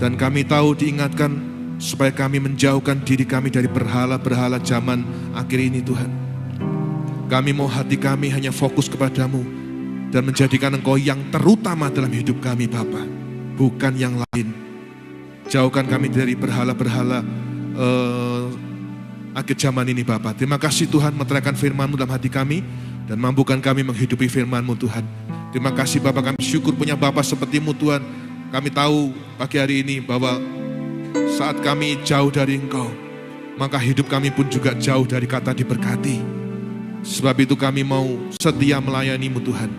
Dan kami tahu diingatkan supaya kami menjauhkan diri kami dari berhala-berhala zaman akhir ini Tuhan. Kami mau hati kami hanya fokus kepadamu dan menjadikan Engkau yang terutama dalam hidup kami Bapa, bukan yang lain. Jauhkan kami dari berhala-berhala akhir zaman ini Bapa. Terima kasih Tuhan meteraikan firman-Mu dalam hati kami dan mampukan kami menghidupi firman-Mu Tuhan. Terima kasih Bapa, kami syukur punya Bapa seperti-Mu Tuhan. Kami tahu pagi hari ini bahwa saat kami jauh dari Engkau, maka hidup kami pun juga jauh dari kata diberkati. Sebab itu kami mau setia melayani-Mu Tuhan,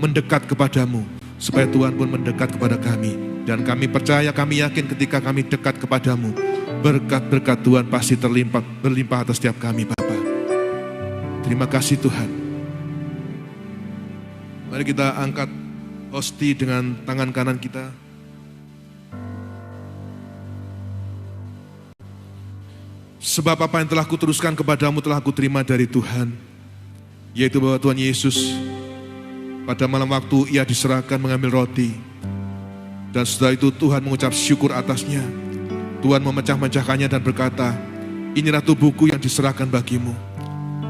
mendekat kepadamu, supaya Tuhan pun mendekat kepada kami. Dan kami percaya, kami yakin ketika kami dekat kepadamu, berkat-berkat Tuhan pasti berlimpah atas setiap kami, Bapa. Terima kasih Tuhan. Mari kita angkat hosti dengan tangan kanan kita. Sebab apa yang telah kuteruskan kepadamu telah kuterima dari Tuhan, yaitu bahwa Tuhan Yesus pada malam waktu ia diserahkan mengambil roti, dan setelah itu Tuhan mengucap syukur atasnya. Tuhan memecah-mecahkannya dan berkata, inilah tubuhku yang diserahkan bagimu.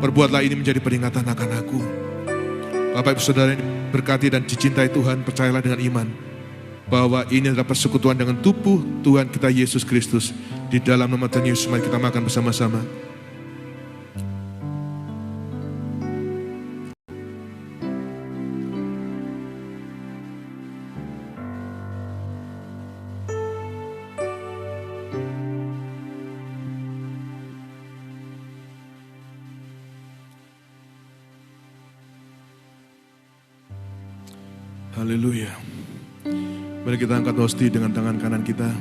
Perbuatlah ini menjadi peringatan akan aku. Bapak Ibu Saudara yang berkati dan dicintai Tuhan, percayalah dengan iman bahwa ini adalah persekutuan dengan tubuh Tuhan kita Yesus Kristus. Di dalam nama Tuhan Yesus, mari kita makan bersama-sama. Haleluya. Mari kita angkat hosti dengan tangan kanan kita.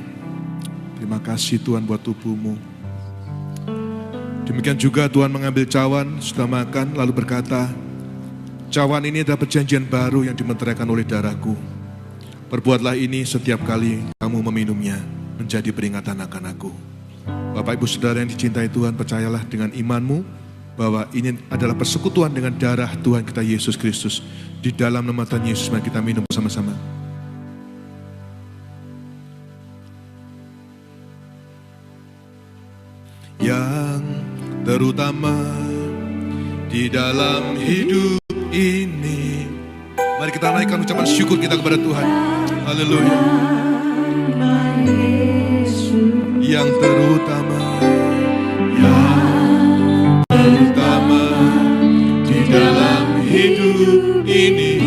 Terima kasih Tuhan buat tubuhmu. Demikian juga Tuhan mengambil cawan, sudah makan, lalu berkata, cawan ini adalah perjanjian baru yang dimeteraikan oleh darahku. Perbuatlah ini setiap kali kamu meminumnya, menjadi peringatan akan aku. Bapak Ibu Saudara yang dicintai Tuhan, percayalah dengan imanmu bahwa ini adalah persekutuan dengan darah Tuhan kita Yesus Kristus. Di dalam nama Tuhan Yesus, mari kita minum bersama-sama. Yang terutama di dalam hidup ini, mari kita naikkan ucapan syukur kita kepada Tuhan. Haleluya. Yang terutama di dalam hidup ini,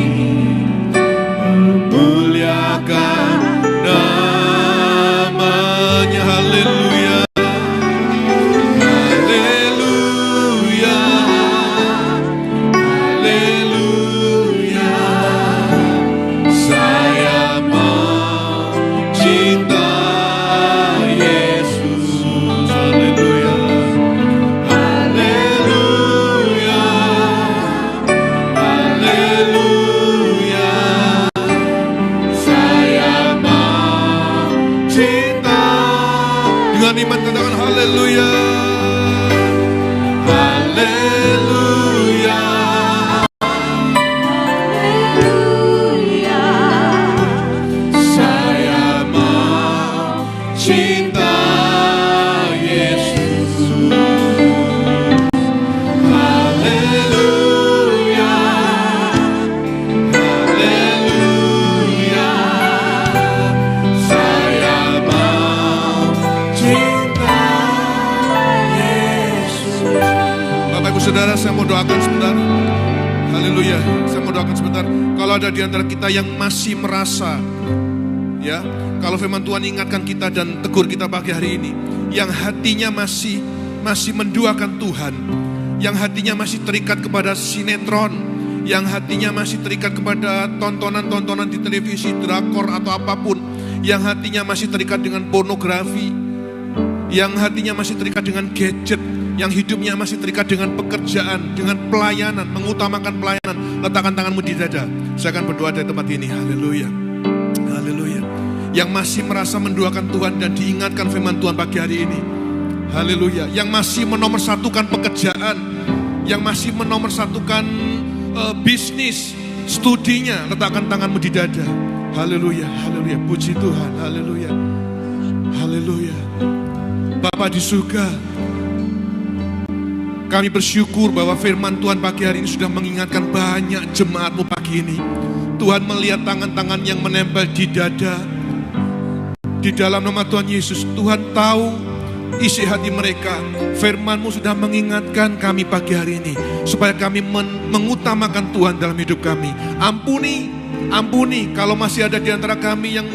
memuliakan namanya. Haleluya, haleluya, haleluya. Saya mau cinta Yesus. Haleluya, haleluya, haleluya. Saya mau cinta. Dengan iman katakan haleluya, haleluya, Haleluya. saya mau cinta Yesus. Haleluya, haleluya, saya mau cinta Yesus. Bapak Ibu Saudara, saya mau doakan sebentar. Haleluya, saya mau doakan sebentar. Kalau ada di antara kita yang masih merasa, ya, kalau firman Tuhan ingatkan kita dan tegur kita pagi hari ini, yang hatinya masih menduakan Tuhan, yang hatinya masih terikat kepada sinetron, yang hatinya masih terikat kepada tontonan-tontonan di televisi, drakor atau apapun, yang hatinya masih terikat dengan pornografi, yang hatinya masih terikat dengan gadget, yang hidupnya masih terikat dengan pekerjaan, dengan pelayanan, mengutamakan pelayanan, letakkan tanganmu di dada. Saya akan berdoa dari tempat ini. Haleluya, haleluya. Yang masih merasa menduakan Tuhan dan diingatkan firman Tuhan pagi hari ini. Haleluya. Yang masih menomorsatukan pekerjaan, yang masih menomorsatukan bisnis, studinya, letakkan tanganmu di dada. Haleluya, haleluya. Puji Tuhan, haleluya, haleluya. Bapa di surga, kami bersyukur bahwa firman Tuhan pagi hari ini sudah mengingatkan banyak jemaat-Mu pagi ini. Tuhan melihat tangan-tangan yang menempel di dada. Di dalam nama Tuhan Yesus, Tuhan tahu isi hati mereka. Firman-Mu sudah mengingatkan kami pagi hari ini, supaya kami mengutamakan Tuhan dalam hidup kami. Ampuni kalau masih ada di antara kami yang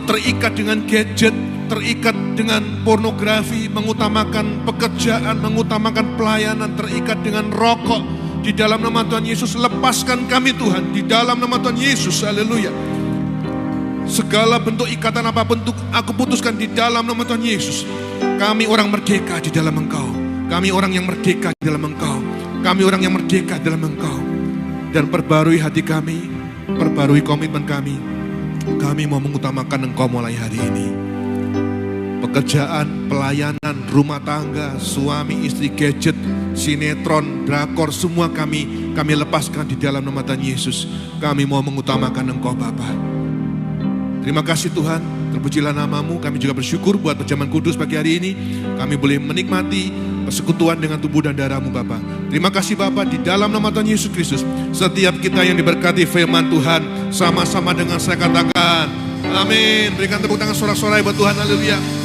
terikat dengan gadget, terikat dengan pornografi, mengutamakan pekerjaan, mengutamakan pelayanan, terikat dengan rokok, Di dalam nama Tuhan Yesus, lepaskan kami Tuhan. Di dalam nama Tuhan Yesus, haleluya. Segala bentuk ikatan apapun aku putuskan di dalam nama Tuhan Yesus. Kami orang merdeka di dalam Engkau. Kami orang yang merdeka di dalam Engkau. Kami orang yang merdeka di dalam Engkau. Dan perbarui hati kami, perbarui komitmen kami. Kami mau mengutamakan Engkau mulai hari ini. Pekerjaan, pelayanan, rumah tangga, suami, istri, gadget, sinetron, drakor, semua kami lepaskan di dalam nama Tuhan Yesus. Kami mau mengutamakan Engkau Bapa. Terima kasih Tuhan, terpujilah nama-Mu. Kami juga bersyukur buat perjamuan kudus pagi hari ini. Kami boleh menikmati persekutuan dengan tubuh dan darah-Mu Bapa. Terima kasih Bapa, di dalam nama Tuhan Yesus Kristus. Setiap kita yang diberkati firman Tuhan, sama-sama dengan saya katakan, amin. Berikan tepuk tangan sorak-sorai buat Tuhan, haleluya.